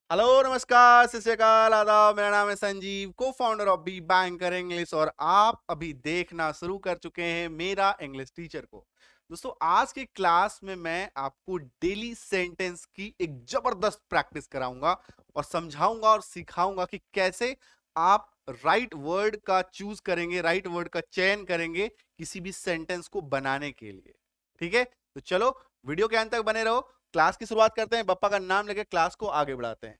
Hello नमस्कार सत श्री अकाल आदाब। मेरा नाम है Sanjeev, co founder of be banker English, और आप अभी देखना शुरू कर चुके हैं मेरा इंग्लिश टीचर को। दोस्तों, आज की क्लास में मैं आपको डेली सेंटेंस की एक जबरदस्त प्रैक्टिस कराऊंगा और समझाऊंगा और सिखाऊंगा कि कैसे आप राइट वर्ड का चूज करेंगे, राइट वर्ड का चयन करेंगे किसी भी सेंटेंस को बनाने के लिए। ठीक है, तो चलो वीडियो के अंत तक बने रहो। क्लास की शुरुआत करते हैं, बप्पा का नाम लेकर क्लास को आगे बढ़ाते हैं।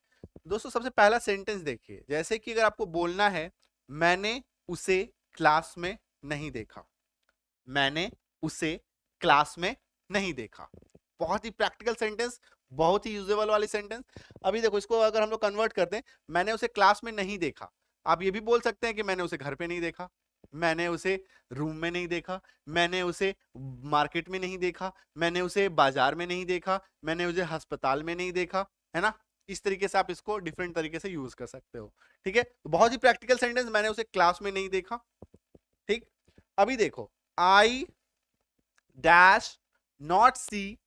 दोस्तों, सबसे पहला सेंटेंस देखिए, जैसे कि अगर आपको बोलना है मैंने उसे क्लास में नहीं देखा, मैंने उसे क्लास में नहीं देखा। बहुत ही प्रैक्टिकल सेंटेंस, बहुत ही यूजेबल वाली सेंटेंस। अभी देखो, इसको अगर हम लोग कन्वर्ट करते हैं, मैंने उसे क्लास में नहीं देखा, आप ये भी बोल सकते हैं कि मैंने उसे घर पे नहीं देखा, मैंने उसे रूम में नहीं देखा, मैंने उसे मार्केट में नहीं देखा, मैंने उसे बाजार में नहीं देखा, मैंने उसे अस्पताल में नहीं देखा, है ना। इस तरीके से आप इसको डिफरेंट तरीके से यूज कर सकते हो। ठीक है, तो बहुत ही प्रैक्टिकल सेंटेंस, मैंने उसे क्लास में नहीं देखा। ठीक, अभी देखो, I dash not see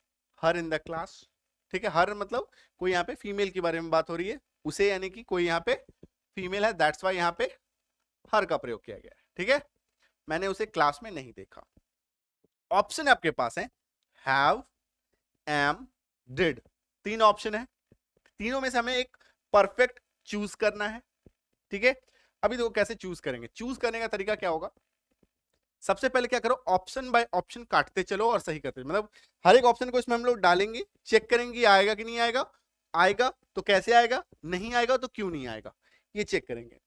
her in the class. ठीक है, हर मतलब कोई यहाँ पे फीमेल के बारे में बात हो रही है, उसे यानी कि कोई यहाँ पे फीमेल है, दैट्स वाई यहाँ पे हर का प्रयोग किया गया है। ठीक है, मैंने उसे क्लास में नहीं देखा। ऑप्शन आपके पास है हैव, एम, डिड। तीन ऑप्शन है, तीनों में से हमें एक परफेक्ट चूज करना है। ठीक है, अभी देखो कैसे चूज करेंगे। चूज करने का तरीका क्या होगा, सबसे पहले क्या करो, ऑप्शन बाय ऑप्शन काटते चलो और सही करते, मतलब हर एक ऑप्शन को इसमें हम लोग डालेंगे, चेक करेंगे आएगा कि नहीं आएगा, आएगा तो कैसे आएगा, नहीं आएगा तो क्यों नहीं आएगा, ये चेक करेंगे।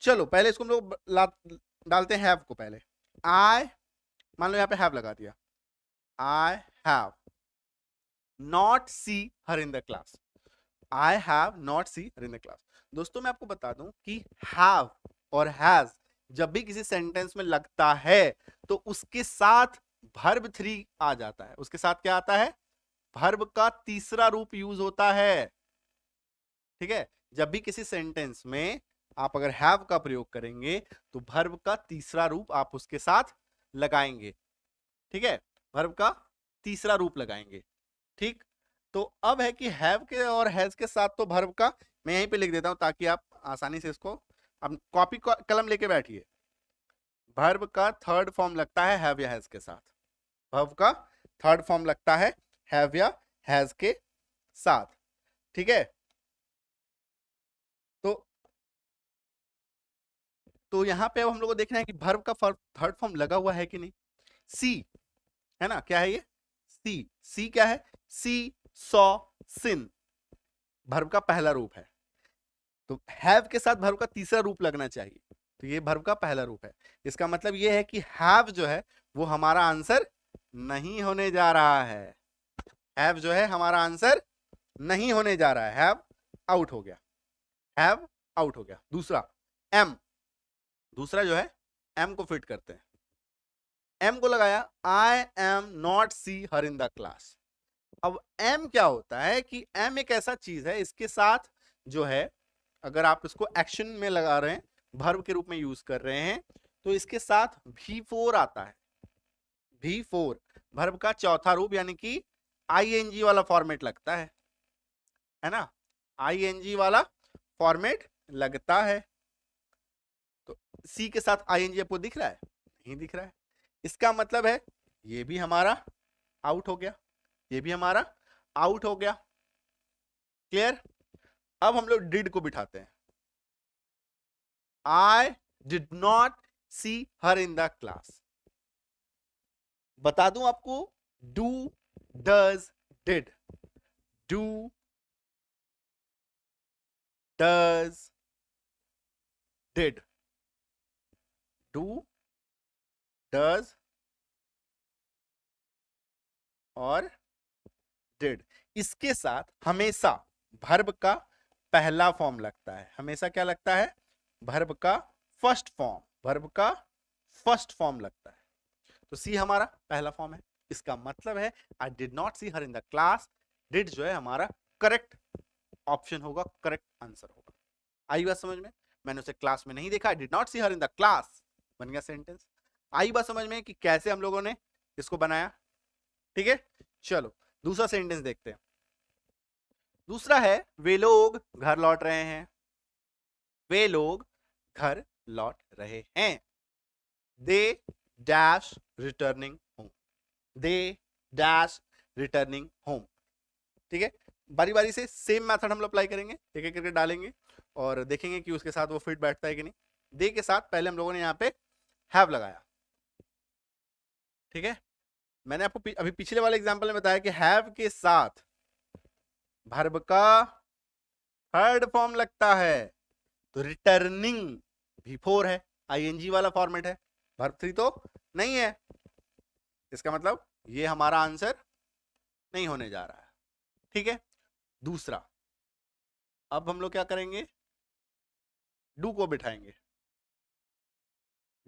चलो पहले इसको हम लोग डालते हैं हैव को। पहले आई, मान लो यहाँ पे हैव लगा दिया, I have not see her in the class, I have not see her in the class. दोस्तों, मैं आपको बता दूं कि हैव और हैज जब भी किसी सेंटेंस में लगता है तो उसके साथ वर्ब थ्री आ जाता है। उसके साथ क्या आता है, वर्ब का तीसरा रूप यूज होता है। ठीक है, जब भी किसी सेंटेंस में आप अगर हैव का प्रयोग करेंगे तो वर्ब का तीसरा रूप आप उसके साथ लगाएंगे। ठीक है, वर्ब का तीसरा रूप लगाएंगे। ठीक, तो अब है कि हैव के और हैज के साथ तो वर्ब का मैं यहीं पे लिख देता हूं ताकि आप आसानी से इसको, अब कॉपी कलम लेके बैठिए। वर्ब का थर्ड फॉर्म लगता है हैव या हैज के साथ, वर्ब का थर्ड फॉर्म लगता है हैव या हैज के साथ। ठीक है, तो यहां पे अब हम लोग को देखना है कि वर्ब का थर्ड फॉर्म लगा हुआ है कि नहीं। सी है ना, क्या है ये, सी। सी क्या है, सी, सॉ, सिन, वर्ब का पहला रूप है। तो हैव के साथ वर्ब का तीसरा रूप लगना चाहिए, तो ये वर्ब का पहला रूप है। इसका मतलब ये है कि हैव जो है वो हमारा आंसर नहीं होने जा रहा है। हैव जो है हमारा आंसर नहीं होने जा रहा है, हैव आउट हो गया, हैव आउट हो गया। दूसरा एम, दूसरा जो है एम को फिट करते हैं। एम को लगाया, I am not see her in the class. अब एम क्या होता है कि एम एक ऐसा चीज है, इसके साथ जो है अगर आप इसको एक्शन में लगा रहे हैं, वर्ब के रूप में यूज कर रहे हैं, तो इसके साथ V4 आता है। V4 वर्ब का चौथा रूप, यानी कि आईएनजी वाला फॉर्मेट लगता है ना, आईएनजी वाला फॉर्मेट लगता है। तो सी के साथ आईएनजी आपको दिख रहा है, नहीं दिख रहा है, इसका मतलब है ये भी हमारा आउट हो गया, ये भी हमारा आउट हो गया। क्लियर, अब हम लोग डिड को बिठाते हैं। I did not see her in the class. बता दूं आपको, do, does, did, do, does, did, do, does और डिड, इसके साथ हमेशा वर्ब का पहला फॉर्म लगता है। हमेशा क्या लगता है, वर्ब का फर्स्ट फॉर्म, वर्ब का फर्स्ट फॉर्म लगता है। तो सी हमारा पहला फॉर्म है, इसका मतलब है I did not see her in the class. Did जो है हमारा करेक्ट ऑप्शन होगा, करेक्ट आंसर होगा। आई बात समझ में, मैंने उसे क्लास में नहीं देखा, I did not see her in the class, बन गया सेंटेंस। आई बात समझ में कि कैसे हम लोगों ने इसको बनाया। ठीक है, चलो दूसरा सेंटेंस देखते हैं। दूसरा है वे लोग घर लौट रहे हैं, वे लोग घर लौट रहे हैं। They dash returning home, they dash returning home. ठीक है, बारी बारी से सेम मेथड हम लोग अप्लाई करेंगे, एक एक करके डालेंगे और देखेंगे कि उसके साथ वो फिट बैठता है कि नहीं। दे के साथ पहले हम लोगों ने यहाँ पे हैव लगाया। ठीक है, मैंने आपको अभी पिछले वाले एग्जांपल में बताया कि हैव के साथ वर्ब का थर्ड फॉर्म लगता है, तो रिटर्निंग भी फोर है, आईएनजी वाला फॉर्मेट है, वर्ब थ्री तो नहीं है। इसका मतलब ये हमारा आंसर नहीं होने जा रहा है। ठीक है, दूसरा, अब हम लोग क्या करेंगे, डू को बिठाएंगे।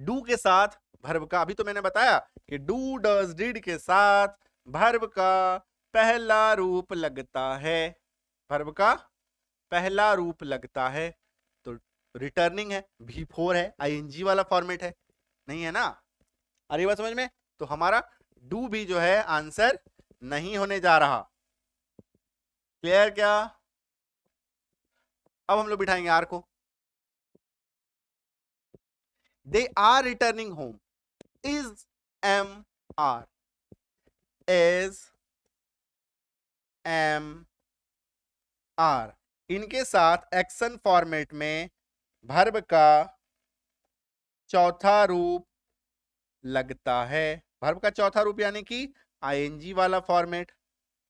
डू के साथ वर्ब का, अभी तो मैंने बताया कि डू डज डिड के साथ वर्ब का पहला रूप लगता है, वर्ब का पहला रूप लगता है, तो रिटर्निंग है, भी फोर है, आईएनजी वाला फॉर्मेट है, नहीं है ना। आ रही बात समझ में? तो हमारा डू भी जो है आंसर नहीं होने जा रहा। क्लियर क्या? अब हम लोग बिठाएंगे आर को। They are returning home, is am are, is am are, इनके साथ एक्शन फॉर्मेट में वर्ब का चौथा रूप लगता है, वर्ब का चौथा रूप यानी कि आईएनजी वाला फॉर्मेट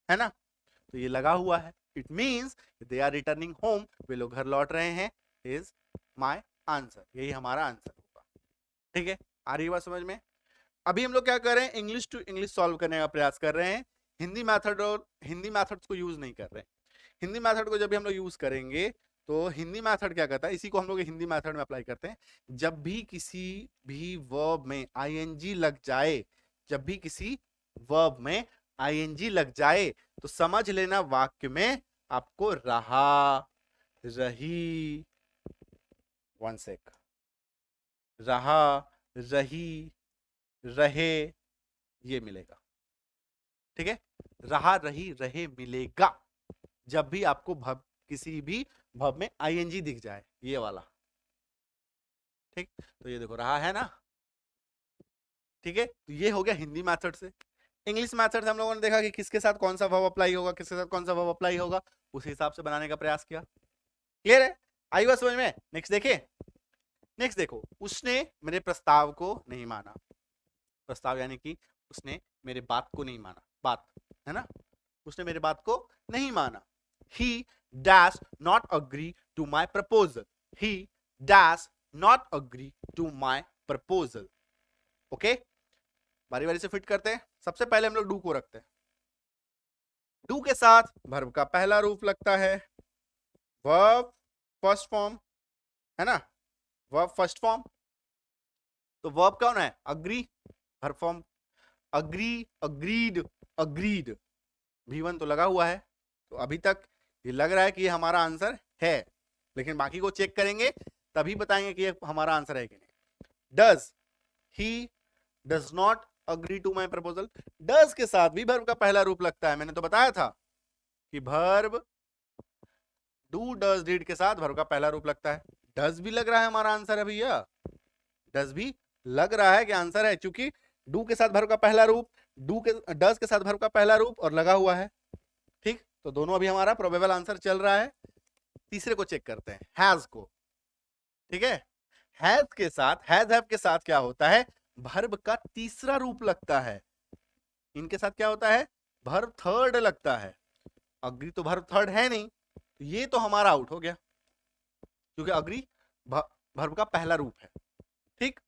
है ना, तो ये लगा हुआ है। It means they are returning home, वे लोग घर लौट रहे हैं, इज माय आंसर, यही हमारा आंसर होगा। ठीक है, आ रही बात समझ में? अभी हम लोग क्या कर रहे हैं, इंग्लिश टू इंग्लिश सॉल्व करने का प्रयास कर रहे हैं, हिंदी मेथड और हिंदी मेथड्स को यूज नहीं कर रहे हैं। हिंदी मेथड को जब भी हम लोग यूज करेंगे तो हिंदी मेथड क्या करता है, इसी को हम लोग हिंदी मेथड में अप्लाई करते हैं। जब भी किसी भी वर्ब में आईएनजी लग जाए, जब भी किसी वर्ब में आईएनजी लग जाए तो समझ लेना वाक्य में आपको रहा, रही, वन सेक, रहा, रही, रहे, ये मिलेगा। ठीक है, रहा, रही, रहे मिलेगा जब भी आपको भव, किसी भी भव में आईएनजी दिख जाए, ये वाला। ठीक, तो ये देखो रहा है ना। ठीक है, तो ये हो गया हिंदी मेथड से। इंग्लिश मेथड से हम लोगों ने देखा कि किसके साथ कौन सा वर्ब अप्लाई होगा, किसके साथ कौन सा वर्ब अप्लाई होगा, उस हिसाब से बनाने का प्रयास किया। क्लियर है? आई बात समझ में? नेक्स्ट देखिए, नेक्स्ट देखो, उसने मेरे प्रस्ताव को नहीं माना, प्रस्ताव यानी कि उसने मेरे बात को नहीं माना, बात है ना, उसने मेरे बात को नहीं माना। He does not agree to my proposal. He does not agree to my proposal. Okay, बारी बारी से फिट करते हैं। सबसे पहले हम लोग डू को रखते हैं। डू के साथ वर्ब का पहला रूप लगता है, वर्ब फर्स्ट फॉर्म है ना, वर्ब फर्स्ट फॉर्म, तो वर्ब कौन है, agree, verb form agree, agreed, agreed, V1 तो लगा हुआ है, तो अभी तक ये लग रहा है कि ये हमारा आंसर है, लेकिन बाकी को चेक करेंगे तभी बताएंगे कि ये हमारा आंसर है कि नहीं। Does, he does not agree to my proposal, does के साथ भी वर्ब का पहला रूप लगता है। मैंने तो बताया था कि वर्ब डू डज डिड के साथ वर्ब का पहला रूप लगता है। डज भी लग रहा है हमारा आंसर है भैया, डज भी लग रहा है कि आंसर है, क्योंकि डू के साथ वर्ब का पहला रूप, डू के डज के साथ वर्ब का पहला रूप और लगा हुआ है। ठीक, तो दोनों अभी हमारा प्रोबेबल आंसर चल रहा है। तीसरे को चेक करते हैं, हैज को। ठीक है, हैज के साथ, हैज हैव के साथ क्या होता है, वर्ब का तीसरा रूप लगता है। इनके साथ क्या होता है, वर्ब थर्ड लगता है। अग्री तो वर्ब थर्ड है नहीं, तो ये तो हमारा आउट हो गया, क्योंकि अग्री वर्ब का पहला रूप है। ठीक,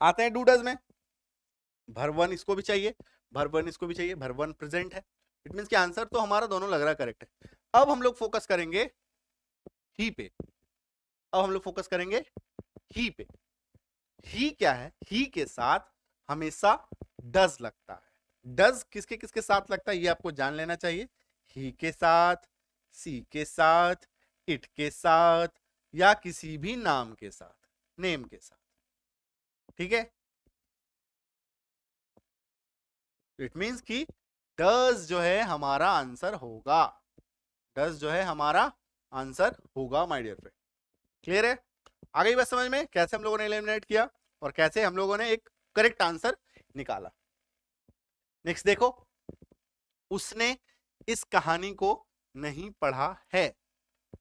आते हैं डू डज में। वर्ब वन इसको भी चाहिए, वर्ब वन इसको भी चाहिए, वर्ब वन प्रेजेंट है, इट मींस कि आंसर तो हमारा दोनों लग रहा है करेक्ट है। अब हम लोग फोकस करेंगे ही पे, अब हम लोग फोकस करेंगे ही पे। ही क्या है, ही के साथ हमेशा डज लगता है। डज किसके किसके साथ लगता है ये आपको जान लेना चाहिए, ही के साथ, सी के साथ, इट के साथ, या किसी भी नाम के साथ, नेम के साथ। ठीक है, इट मींस कि डज जो है हमारा आंसर होगा। डज जो है हमारा आंसर होगा माय डियर फ्रेंड। क्लियर है? आ गई बात समझ में कैसे हम लोगों ने एलिमिनेट किया और कैसे हम लोगों ने एक करेक्ट आंसर निकाला। नेक्स्ट देखो, उसने इस कहानी को नहीं पढ़ा है।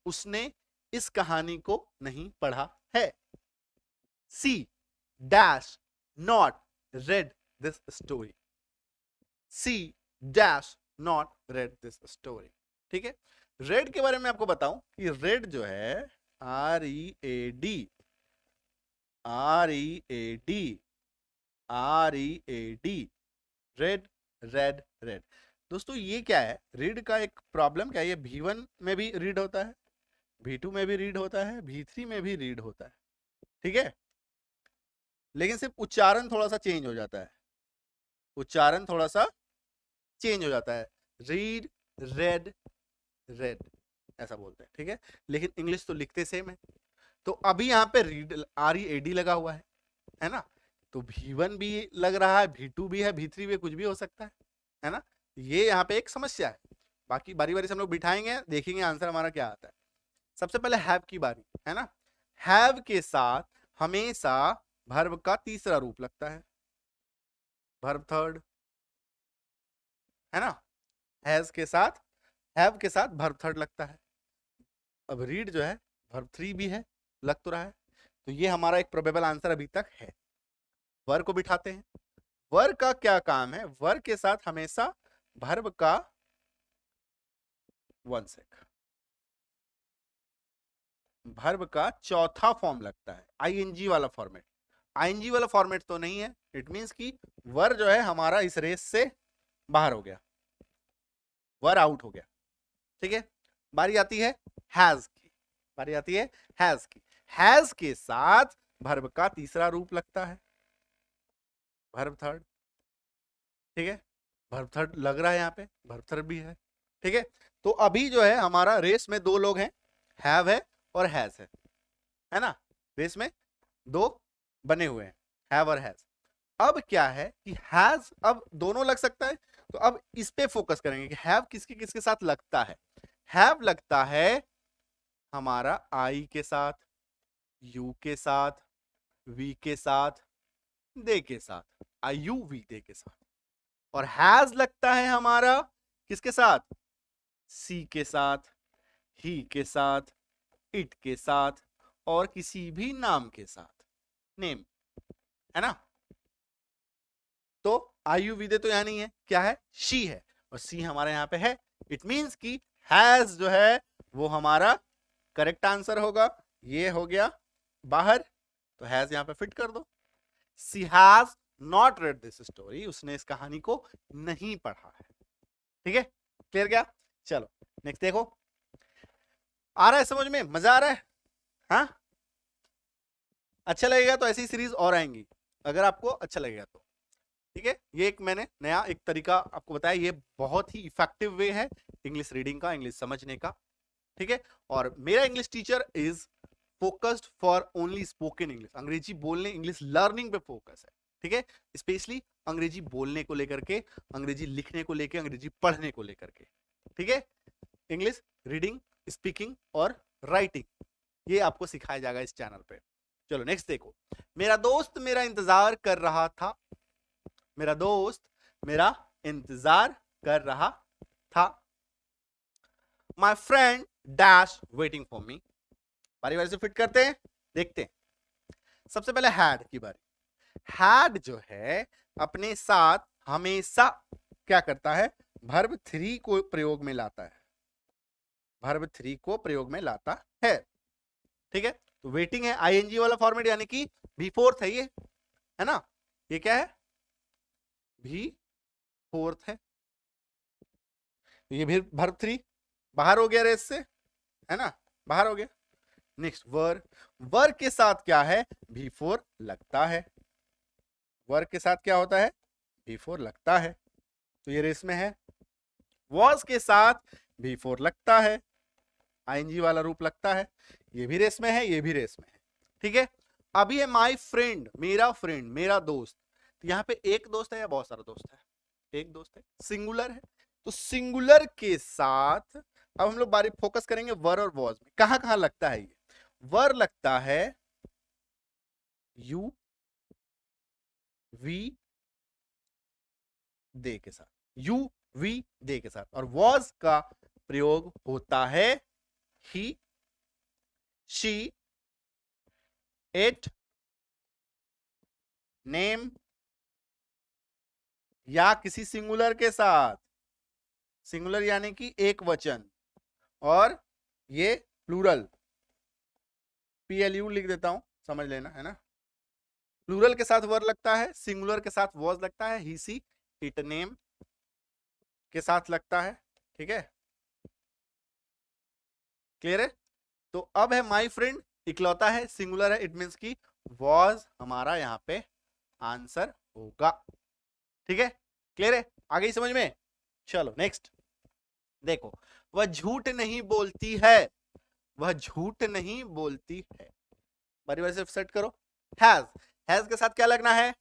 उसने इस कहानी को नहीं पढ़ा है। She dash not read this story. She dash not read this story. ठीक है, रेड के बारे में आपको बताऊं कि रेड जो है READ, READ, READ, red, red, red. दोस्तों ये क्या है, रीड का एक प्रॉब्लम क्या है, ये V1 में भी रीड होता है, V2 में भी रीड होता है, V3 में भी रीड होता है। ठीक है, लेकिन सिर्फ उच्चारण थोड़ा सा चेंज हो जाता है, उच्चारण थोड़ा सा चेंज हो जाता है। रीड, रेड, रेड ऐसा बोलते हैं। ठीक है, लेकिन इंग्लिश तो लिखते सेम है। तो अभी यहाँ पे रीड READ लगा हुआ है ना, तो V1 भी लग रहा है, V2 भी है, V3 भी, कुछ भी हो सकता है ना। ये यहाँ पे एक समस्या है। बाकी बारी बारी से हम लोग बिठाएंगे, देखेंगे आंसर हमारा क्या आता है। सबसे पहले हैव की बारी है ना। हैव के साथ हमेशा वर्ब का तीसरा रूप लगता है, वर्ब थर्ड, है ना। हैज के साथ, हैव के साथ वर्ब थर्ड लगता है। अब रीड जो है वर्ब 3 भी है, लग तो रहा है। तो ये हमारा एक प्रोबेबल आंसर अभी तक है। वर को बिठाते हैं। वर का क्या काम है, वर के साथ हमेशा वर्ब का, वन सेक, वर्ब का चौथा फॉर्म लगता है, आईएनजी वाला फॉर्मेट। आईएनजी वाला फॉर्मेट तो नहीं है, इट मींस कि वर जो है हमारा इस रेस से बाहर हो गया, वर आउट हो गया। ठीक है, बारी आती है हैज की, बारी आती है हैज की। हैज के साथ वर्ब का तीसरा रूप लगता है, वर्ब थर्ड। ठीक है, वर्ब थर्ड लग रहा है यहाँ पे, वर्ब थर्ड भी है। ठीक है, तो अभी जो है हमारा रेस में दो लोग हैं, हैव है और हैज है ना। रेस में दो बने हुए हैं, हैव और हैज। अब क्या है कि हैज अब दोनों लग सकता है, तो अब इस पे फोकस करेंगे कि हैव किसके किसके साथ लगता है। हैव लगता है हमारा आई के साथ, यू के साथ, वी के साथ, दे के साथ, आई यू वी दे के साथ। और हैज लगता है हमारा किसके साथ, सी के साथ, ही के साथ, इट के साथ और किसी भी नाम के साथ, नेम, है ना। तो आई यू वी दे तो यहां नहीं है, क्या है, शी है, और सी हमारे यहां पे है। इट मींस कि हैज जो है वो हमारा करेक्ट आंसर होगा। ये हो गया बाहर, तो हैज यहां पे फिट कर दो। She has not read this story, उसने इस कहानी को नहीं पढ़ा है। ठीक है, क्लियर क्या? चलो नेक्स्ट देखो, आ रहा है समझ में, मजा आ रहा है? हाँ, अच्छा लगेगा तो ऐसी सीरीज और आएंगी, अगर आपको अच्छा लगेगा तो। ठीक है, ये एक मैंने नया एक तरीका आपको बताया, ये बहुत ही इफेक्टिव वे है इंग्लिश रीडिंग का, इंग्लिश समझने का। ठीक है, और मेरा English teacher is focused for only spoken English, अंग्रेजी बोलने, इंग्लिश लर्निंग पे फोकस है। ठीक है, स्पेशली अंग्रेजी बोलने को लेकर के, अंग्रेजी लिखने को लेकर, अंग्रेजी पढ़ने को लेकर के। ठीक है, इंग्लिश रीडिंग, स्पीकिंग और राइटिंग, ये आपको सिखाया जाएगा इस चैनल पे। चलो नेक्स्ट देखो, मेरा दोस्त मेरा इंतजार कर रहा था, मेरा दोस्त मेरा इंतजार कर रहा था। My friend dash waiting for me. बारी बारी से फिट करते हैं, देखते हैं। सबसे पहले हैड की बारी। हैड जो है अपने साथ हमेशा क्या करता है, वर्ब 3 को प्रयोग में लाता है, वर्ब 3 को प्रयोग में लाता है। ठीक है, तो वेटिंग है आईएनजी वाला फॉर्मेट, यानी कि V4 है ये, है ना। ये क्या है, V4 है। ये भी वर्ब 3 बाहर हो गया रेस से, है ना, बाहर हो गया। नेक्स्ट वर, वर के साथ क्या है, V4 लगता है। वर के साथ क्या होता है, V4 लगता है, तो ये रेस में है। वॉज के साथ V4 लगता है, आईएनजी वाला रूप लगता है, ये भी रेस में है, ये भी रेस में है। ठीक है, अभी है माई फ्रेंड, मेरा फ्रेंड, मेरा दोस्त। तो यहाँ पे एक दोस्त है या बहुत सारा दोस्त है, एक दोस्त है, सिंगुलर है, तो सिंगुलर के साथ अब हम लोग बारी फोकस करेंगे वर और वॉज में, कहां कहां लगता है ये। वर लगता है यू वी दे के साथ, यू वी दे के साथ, और वॉज का प्रयोग होता है ही शी इट नेम या किसी सिंगुलर के साथ, सिंगुलर यानी कि एक वचन, और ये प्लूरल, PLU लिख देता हूं, समझ लेना है ना। प्लूरल के साथ वर लगता है, सिंगुलर के साथ वॉज लगता है, ही सी इट नेम के साथ लगता है, ठीक है, क्लियर है। तो अब है माई फ्रेंड, इकलौता है, सिंगुलर है, इट मींस की वॉज हमारा यहां पे आंसर होगा, ठीक है, क्लियर है, आ गई समझ में। चलो नेक्स्ट देखो, वह झूठ नहीं बोलती है, वह झूठ नहीं बोलती है, बारी बारी से सेट करो। हैज के साथ क्या लगना है,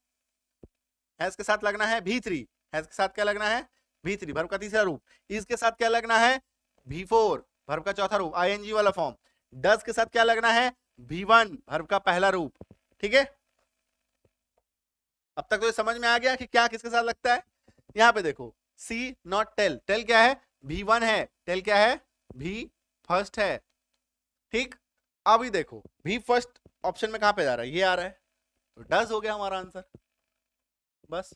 हैज के साथ लगना है V3, हैज के साथ क्या लगना है V3 वर्ब का तीसरा रूप, इज के साथ क्या लगना है V4 वर्ब का चौथा रूप ING वाला फॉर्म, डज के साथ क्या लगना है V1 वर्ब का पहला रूप, ठीक है। अब तक तो ये समझ में आ गया कि क्या किसके साथ लगता है। यहां पे देखो सी नॉट टेल, टेल क्या है V1 है, टेल क्या है V फर्स्ट है, ठीक। अभी देखो V फर्स्ट ऑप्शन में कहां पे जा रहा है, ये आ रहा है, तो डज हो गया हमारा आंसर, बस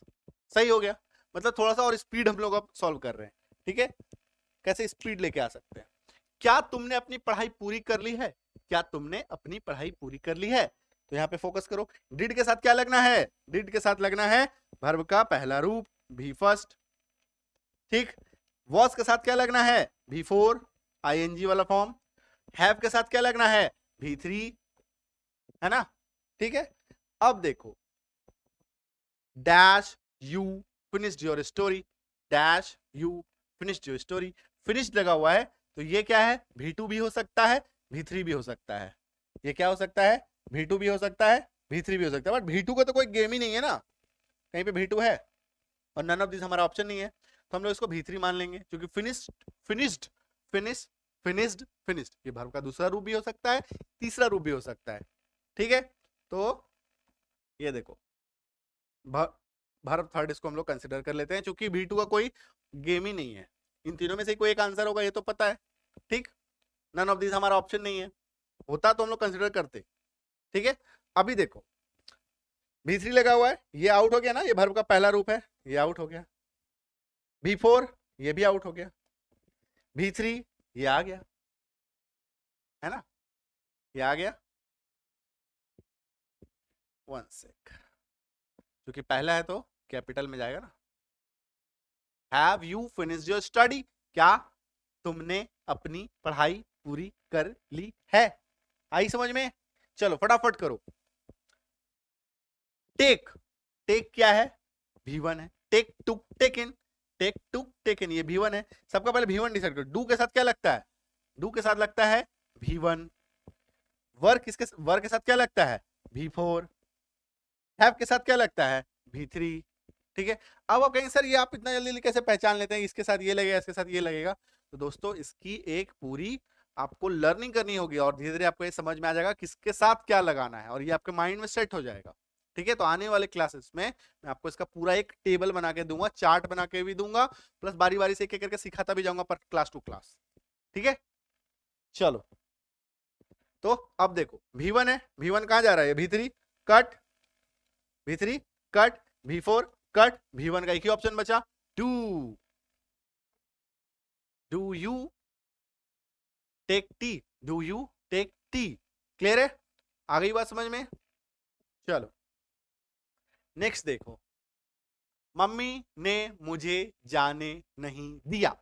सही हो गया। मतलब थोड़ा सा और स्पीड हम लोग अब सॉल्व कर रहे हैं, ठीक है, कैसे स्पीड लेके आ सकते हैं। क्या तुमने अपनी पढ़ाई पूरी कर ली है, क्या तुमने अपनी पढ़ाई पूरी कर ली है, तो यहां पे फोकस करो। डिड के साथ क्या लगना है, डिड के साथ लगना है वर्ब का पहला रूप भी फर्स्ट, ठीक। वॉज के साथ क्या लगना है V4 ING वाला फॉर्म, हैव के साथ क्या लगना है V3, है ना, ठीक है। अब देखो dash you finished your story, dash you finished your story, finished लगा हुआ है, तो ये क्या है V2 भी हो सकता है V3 भी हो सकता है, ये क्या हो सकता है V2 भी हो सकता है V3 भी हो सकता है, बट V2 का तो कोई गेम ही नहीं है ना, कहीं पे V2 है, और नन ऑफ दिस हमारा ऑप्शन नहीं है, तो हम लोग इसको V3 मान लेंगे, क्योंकि finished finished finish finished finished ये वर्ब का दूसरा रूप भी हो सकता है, तीसरा रूप भी हो सकता है, ठीक है। तो ये देखो वर्ब थर्ड इसको हम लोग कंसिडर कर लेते हैं, क्योंकि V2 का कोई गेम ही नहीं है, इन तीनों में से कोई एक आंसर होगा ये तो पता है, ठीक। नन ऑफ दिस हमारा ऑप्शन नहीं है, होता तो हम लोग कंसिडर करते, ठीक है। अभी देखो V3 लगा हुआ है, ये आउट हो गया ना, ये वर्ब का पहला रूप है, ये आउट हो गया, V4 ये भी आउट हो गया, V3 ये आ गया, है ना, ये आ गया, वन सेक, क्योंकि पहला है तो कैपिटल में जाएगा ना। Have you finished your study, क्या तुमने अपनी पढ़ाई पूरी कर ली है, आई समझ में। चलो फटाफट करो। टेक, टेक क्या है V1 है, take took taken, take took taken ये V1 है, सबका पहले V1 डिसाइड करो। डू के साथ क्या लगता है, डू के साथ लगता है V1, वर्क किसके, वर्क के साथ क्या लगता है V4, हैव के साथ क्या लगता है V3, ठीक है। अब आप कहेंगे सर ये आप इतना जल्दी कैसे पहचान लेते हैं, इसके साथ ये लगेगा इसके साथ ये लगेगा, तो दोस्तों इसकी एक पूरी आपको लर्निंग करनी होगी, और धीरे धीरे आपको ये समझ में आ जाएगा किसके साथ क्या लगाना है, और ये आपके माइंड में सेट हो जाएगा, ठीक है। तो आने वाले क्लासेस में मैं आपको इसका पूरा एक टेबल बना के दूंगा, चार्ट बना के भी दूंगा, प्लस बारी बारी से एक एक करके सिखाता भी जाऊंगा पर क्लास टू क्लास, ठीक है। चलो तो अब देखो V1 है, V1 कहां जा रहा है V3 cut, V3 cut, V4 cut, V1 का एक ही ऑप्शन बचा do, do you take tea, do you take tea, clear है, आ गई बात समझ में। चलो नेक्स्ट देखो, मम्मी ने मुझे जाने नहीं दिया,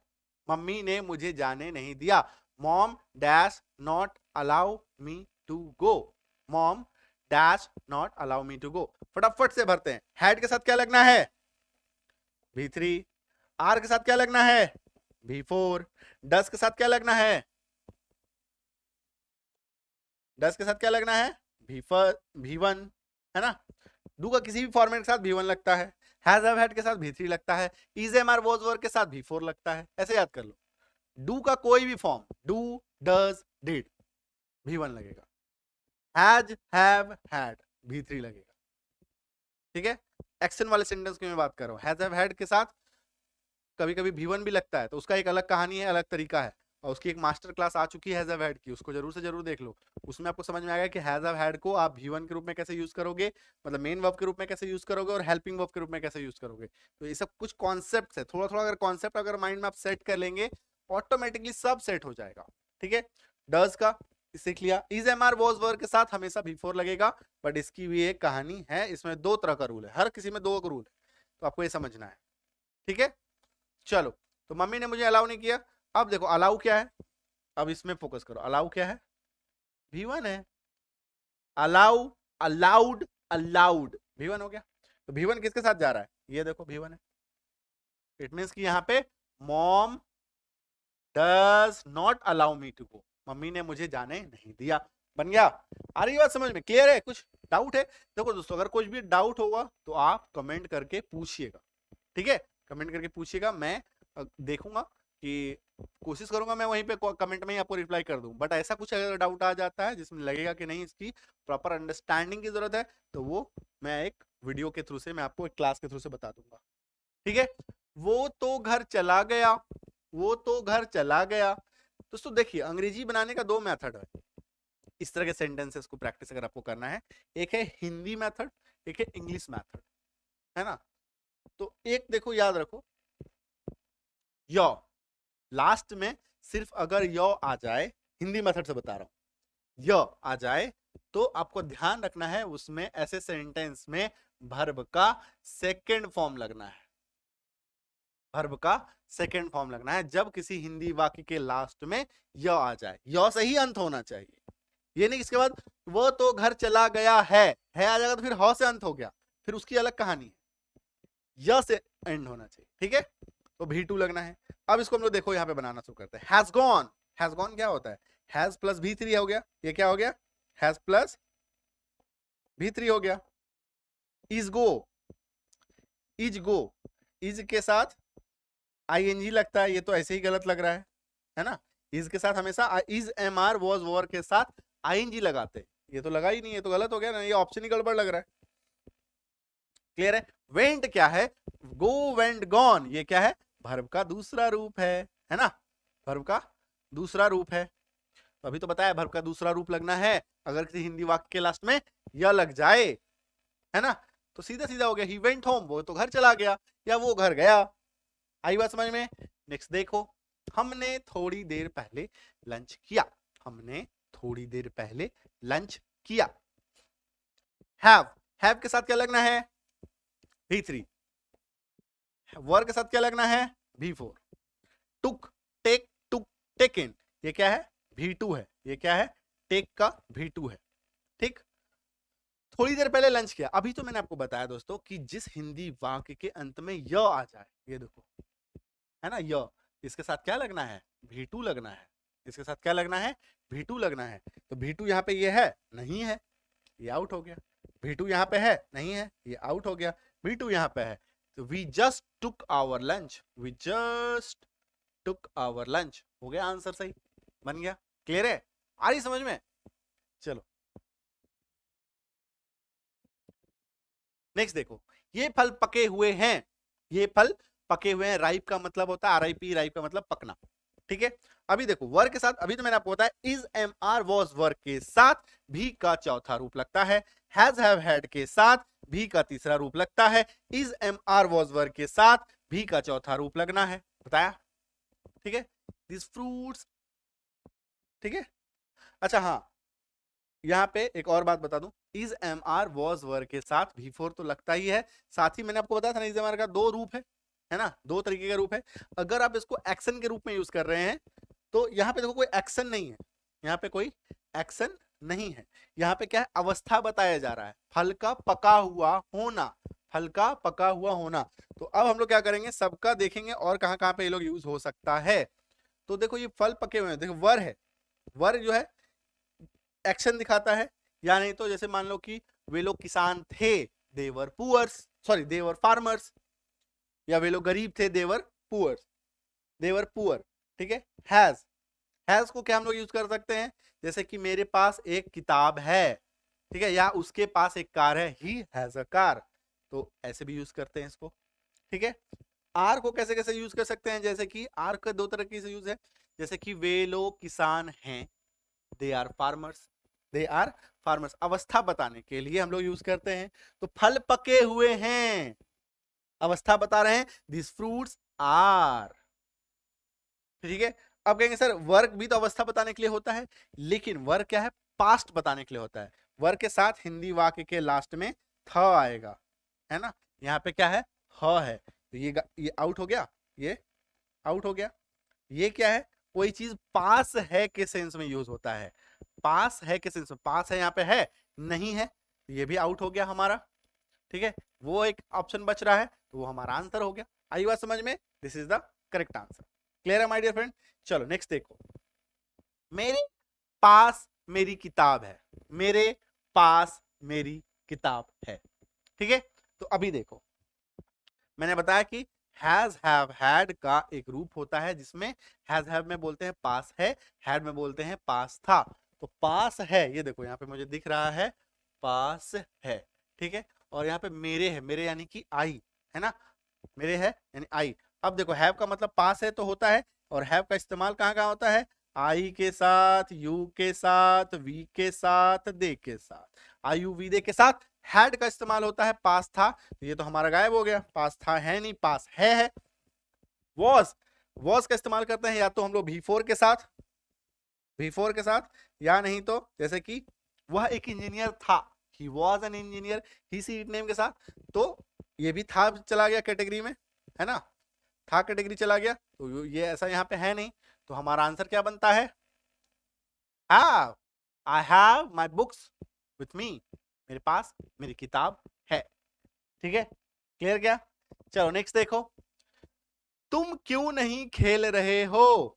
मम्मी ने मुझे जाने नहीं दिया, mom dash not allow me to go, mom dash not allow me to go, फटाफट से भरते हैं। हैड के साथ क्या लगना है V3, आर के साथ क्या लगना है V4, डस के साथ क्या लगना है, डस के साथ क्या लगना है V1, है ना। डू का किसी भी फॉर्मेट के साथ V1 लगता है, हैज हैव हैड के साथ V3 लगता है, is am are was were के साथ V4 लगता है, ऐसे याद कर लो, डू का कोई भी form, do, does, did, V1 लगेगा। हैज, हैव, हैड, V3 लगेगा। ठीक है, एक्शन वाले सेंटेंस की मैं बात कर रहा हूं। हैज, हैव, हैड के साथ कभी कभी V1 भी लगता है, तो उसका एक अलग कहानी है, अलग तरीका है, और उसकी एक मास्टर क्लास आ चुकी है हैज हैव हैड की, उसको जरूर से जरूर देख लो। उसमें आपको समझ में आएगा कि हैज हैव हैड को आप V1 के रूप में कैसे यूज करोगे, मतलब मेन वर्ब के रूप में कैसे यूज करोगे, और हेल्पिंग वर्ब के रूप में कैसे यूज करोगे। तो ये सब कुछ कॉन्सेप्ट है, थोड़ा थोड़ा अगर कॉन्सेप्ट अगर माइंड में आप सेट कर लेंगे, ऑटोमेटिकली सब सेट हो जाएगा। ठीक है, डज का सीख लिया। Is, am, are, was, were के साथ हमेशा V4 लगेगा, बट इसकी भी एक कहानी है, इसमें दो तरह का रूल है, हर किसी में दो रूल है, तो आपको ये समझना है। ठीक है, चलो, तो मम्मी ने मुझे अलाउ नहीं किया। अब देखो अलाउ क्या है, अब इसमें फोकस करो। अलाउ क्या है, V1 है। अलाउ, अलाउड, अलाउड, V1 हो गया। तो V1 किसके साथ जा रहा है, ये देखो V1 है। इट मींस कि यहाँ पे mom does not allow me to go, मम्मी ने मुझे जाने नहीं दिया। बन गया, आ रही बात समझ में, क्लियर है, कुछ डाउट है? देखो दोस्तों, अगर कुछ भी डाउट होगा तो आप कमेंट करके पूछिएगा। ठीक है, कमेंट करके पूछिएगा, मैं देखूंगा कि कोशिश करूंगा मैं वहीं पे कमेंट में ही आपको रिप्लाई कर दूं। बट ऐसा कुछ अगर डाउट आ जाता है जिसमें लगेगा कि नहीं इसकी प्रॉपर अंडरस्टैंडिंग की जरूरत है, तो वो मैं एक वीडियो के थ्रू से, मैं आपको एक क्लास के थ्रू से बता दूंगा। ठीक है, वो तो घर चला गया, वो तो घर चला गया। दोस्तों देखिए, अंग्रेजी बनाने का दो मेथड है, इस तरह के सेंटेंसेस को प्रैक्टिस अगर आपको करना है। एक है हिंदी मेथड, एक है इंग्लिश मेथड, है ना। तो एक देखो, याद रखो, यो, लास्ट में सिर्फ अगर यो आ जाए, हिंदी मेथड से बता रहा हूं, यो आ जाए तो आपको ध्यान रखना है उसमें ऐसे सेंटेंस में वर्ब का सेकंड फॉर्म लगना है। वर्ब का सेकंड फॉर्म लगना है जब किसी हिंदी वाक्य के लास्ट में य आ जाए, य से ही अंत होना चाहिए। ये नहीं इसके बाद वो तो घर चला गया है आ जाएगा तो फिर ह से अंत हो गया, फिर उसकी अलग कहानी है, य से एंड होना चाहिए। ठीक है, तो V2 लगना है। अब इसको हम लोग देखो यहाँ पे बनाना शुरू करते हैं। हैज गॉन, हैज गॉन क्या होता है, हैज प्लस V3 हो गया, ये क्या हो गया, हैज प्लस V3 हो गया। Is go, is go, is के साथ ING लगता है, ये तो ऐसे ही गलत लग रहा है ना। इज के साथ हमेशा is, am, are, was, were के साथ ING लगाते, ये तो लगा ही नहीं, ये तो गलत हो गया ना, ये ऑप्शन ही गड़बड़ लग रहा है। क्लियर है। वेंट क्या है, गो, वेंट, गॉन, ये क्या है, वर्ब का दूसरा रूप है ना, वर्ब का दूसरा रूप है। तो अभी तो बताया वर्ब का दूसरा रूप लगना है अगर किसी हिंदी वाक्य के लास्ट में यह लग जाए, है ना। तो सीधा सीधा हो गया, ही वेंट होम, वो तो घर चला गया, या वो घर गया। आई बात समझ में। नेक्स्ट देखो, हमने थोड़ी देर पहले लंच किया, हमने थोड़ी देर पहले लंच किया। हैव के साथ क्या लगना है, V3। वर के साथ क्या लगना है, V4। टुक, टुक, टेकन, ये क्या है, V2 है, ये क्या है, टेक का V2 है। ठीक, थोड़ी देर पहले लंच किया। अभी तो मैंने आपको बताया दोस्तों कि जिस हिंदी वाक्य के अंत में य आ जाए, ये देखो, है ना, य, इसके साथ क्या लगना है, V2 लगना है। इसके साथ क्या लगना है, V2 लगना है। तो V2 यहाँ पे ये है, नहीं है, ये आउट हो गया। V2 यहाँ पे है, नहीं है, ये आउट हो गया। V2 यहाँ पे है, तो we just took our lunch, we just took our lunch, हो गया आंसर सही, बन गया। क्लियर है, आ रही समझ में। चलो नेक्स्ट देखो, ये फल पके हुए हैं, ये फल पके हुए हैं, राइप का मतलब होता है RIP, राइप का मतलब पकना। ठीक है, अभी देखो वर्क के साथ, अभी तो मैंने आपको बताया is, am, are, was, were के साथ भी का चौथा रूप लगता है। हैज, हैव, हैड के साथ भी का तीसरा रूप लगता है। Is, am, are, was, were के साथ भी का चौथा रूप लगना है, बताया। ठीक है, दिस फ्रूट्स, ठीक है। अच्छा हाँ, यहाँ पे एक और बात बता दूं, is, am, are, was, were के साथ V4 तो लगता ही है। साथ ही मैंने आपको बताया था ना, इज, एम, आर का दो रूप है ना, दो तरीके का रूप है। अगर आप इसको एक्शन के रूप में यूज कर रहे हैं तो यहाँ पे देखो कोई एक्शन नहीं है, यहाँ पे कोई एक्शन नहीं है। यहाँ पे क्या है, अवस्था बताया जा रहा है, फल का पका हुआ होना, फल का पका हुआ होना। तो अब हम लोग क्या करेंगे, सबका देखेंगे और कहाँ कहाँ पे ये लोग यूज हो सकता है। तो देखो ये फल पके हुए हैं, देखो वर है, वर जो है एक्शन दिखाता है, या नहीं तो जैसे मान लो कि वे लोग किसान थे, देवर पुअर्स, सॉरी देवर फार्मर्स, या वे लोग गरीब थे, देवर पुअर्स, देवर पुअर। ठीक है। हैज को क्या हम लोग यूज कर सकते हैं, जैसे कि मेरे पास एक किताब है, ठीक है, या उसके पास एक कार है, ही हैज अ कार, तो ऐसे भी यूज करते हैं इसको। ठीक है। आर को कैसे कैसे यूज कर सकते हैं, जैसे कि आर का दो तरह से यूज है, जैसे कि वे लोग किसान हैं, they are farmers, they are farmers, अवस्था बताने के लिए हम लोग यूज करते हैं। तो फल पके हुए हैं, अवस्था बता रहे हैं, दिस फ्रूट्स आर, ठीक है। अब कहेंगे सर वर्क भी तो अवस्था बताने के लिए होता है, लेकिन वर्क क्या है, पास्ट बताने के लिए होता है। वर्क के साथ हिंदी वाक्य के लास्ट में थ आएगा, है ना। यहाँ पे क्या है, ह है, तो ये आउट हो गया, ये आउट हो गया। ये क्या है, कोई चीज पास है के सेंस में यूज होता है, पास है के सेंस में, पास है यहाँ पे है, नहीं है, तो ये भी आउट हो गया हमारा। ठीक है, वो एक ऑप्शन बच रहा है, तो वो हमारा आंसर हो गया। आई बात समझ में, this is the correct answer. Clear है माय डियर फ्रेंड। चलो नेक्स्ट देखो, मेरे पास मेरी किताब है, मेरे पास मेरी किताब है, ठीक है। तो अभी देखो, मैंने बताया कि हैज हैव हैड का एक रूप होता है जिसमें हैज हैव में बोलते हैं पास है, हैड में बोलते हैं पास था। तो पास है, ये देखो यहाँ पे मुझे दिख रहा है पास है, ठीक है। और यहाँ पे मेरे है, मेरे यानी कि आई, है ना, मेरे है यानी आई। अब देखो हैव का मतलब पास है तो होता है, और हैव का इस्तेमाल कहाँ कहाँ होता है, आई के साथ, यू के साथ, वी के साथ, दे के साथ, आई यू वी दे के साथ। हैड का इस्तेमाल होता है पास था, तो ये तो हमारा गायब हो गया, पास था है नहीं, पास है। वॉज का इस्तेमाल करते हैं या तो हम लोग V4 के साथ, V4 के साथ, या नहीं तो जैसे कि वह एक इंजीनियर था, he was an engineer, he see it name के साथ, तो ये भी था चला गया कैटेगरी में, है ना, था कैटेगरी चला गया, तो ये ऐसा यहाँ पे है नहीं, तो हमारा आंसर क्या बनता है, have, I have my books with me, मेरे पास मेरी किताब है, ठीक है। क्लियर क्या। चलो नेक्स्ट देखो, तुम क्यों नहीं खेल रहे हो,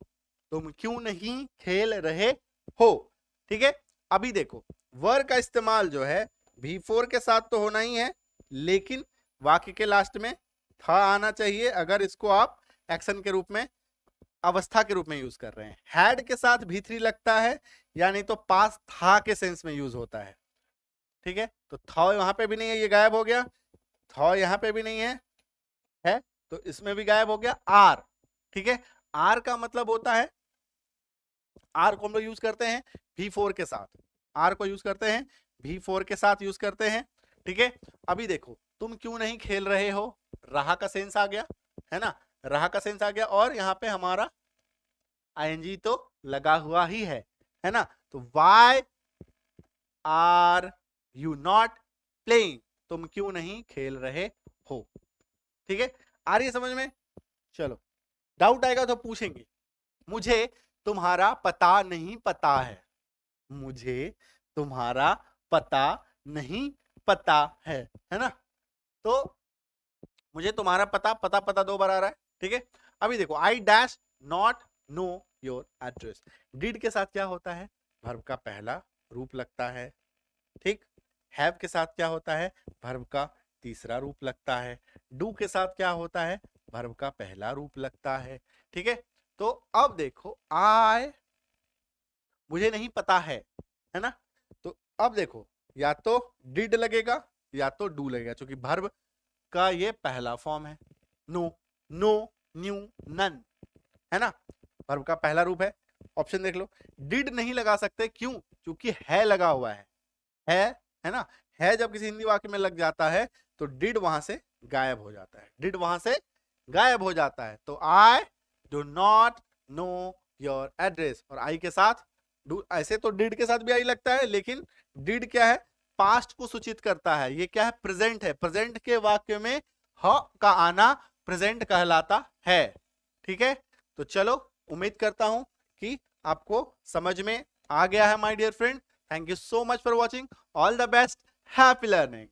तुम क्यों नहीं खेल रहे हो, ठीक है। अभी देखो वर का इस्तेमाल जो है V4 के साथ तो होना ही है, लेकिन वाक्य के लास्ट में था आना चाहिए अगर इसको आप एक्शन के रूप में, अवस्था के रूप में यूज कर रहे हैं। हैड के साथ V3 लगता है, या नहीं तो पास था के सेंस में यूज होता है, ठीक है। तो था यहां पे भी नहीं है, ये गायब हो गया, था यहां पे भी नहीं है तो इसमें भी गायब हो गया आर, ठीक है। आर का मतलब होता है, आर को हम लोग यूज करते हैं V4 के साथ, आर को यूज करते हैं V4 के साथ यूज करते हैं, ठीक है। अभी देखो तुम क्यों नहीं खेल रहे हो, रहा का सेंस आ गया, है ना, रहा का सेंस आ गया, और यहाँ पे हमारा आईएनजी तो लगा हुआ ही है ना। तो why are you not playing, तुम क्यों नहीं खेल रहे हो, ठीक है। आ रही है समझ में। चलो डाउट आएगा तो पूछेंगे, मुझे तुम्हारा पता नहीं पता है, मुझे तुम्हारा पता नहीं पता है ना। तो मुझे तुम्हारा पता, पता पता दो बार आ रहा है, ठीक है। अभी देखो I dash not know your address, did के साथ क्या होता है, वर्ब का पहला रूप लगता है, ठीक। हैव के साथ क्या होता है, वर्ब का तीसरा रूप लगता है। डू के साथ क्या होता है, वर्ब का पहला रूप लगता है, ठीक है। तो अब देखो आई, मुझे नहीं पता है ना, तो अब देखो या तो डिड लगेगा या तो डू लगेगा, क्योंकि वर्ब का ये पहला फॉर्म है, नो, नो, न्यू, नन, है ना, वर्ब का पहला रूप है। ऑप्शन देख लो, डिड नहीं लगा सकते, क्यों, क्योंकि है लगा हुआ है ना, है जब किसी हिंदी वाक्य में लग जाता है तो डिड वहां से गायब हो जाता है, डिड वहां से गायब हो जाता है। तो I do not know your address, और आई के साथ डू, ऐसे तो डिड के साथ भी आई लगता है, लेकिन डिड क्या है, पास्ट को सूचित करता है, ये क्या है, प्रेजेंट है, प्रेजेंट के वाक्य में ह का आना प्रेजेंट कहलाता है, ठीक है। तो चलो उम्मीद करता हूं कि आपको समझ में आ गया है my dear friend. Thank you so much for watching, all the best, happy learning.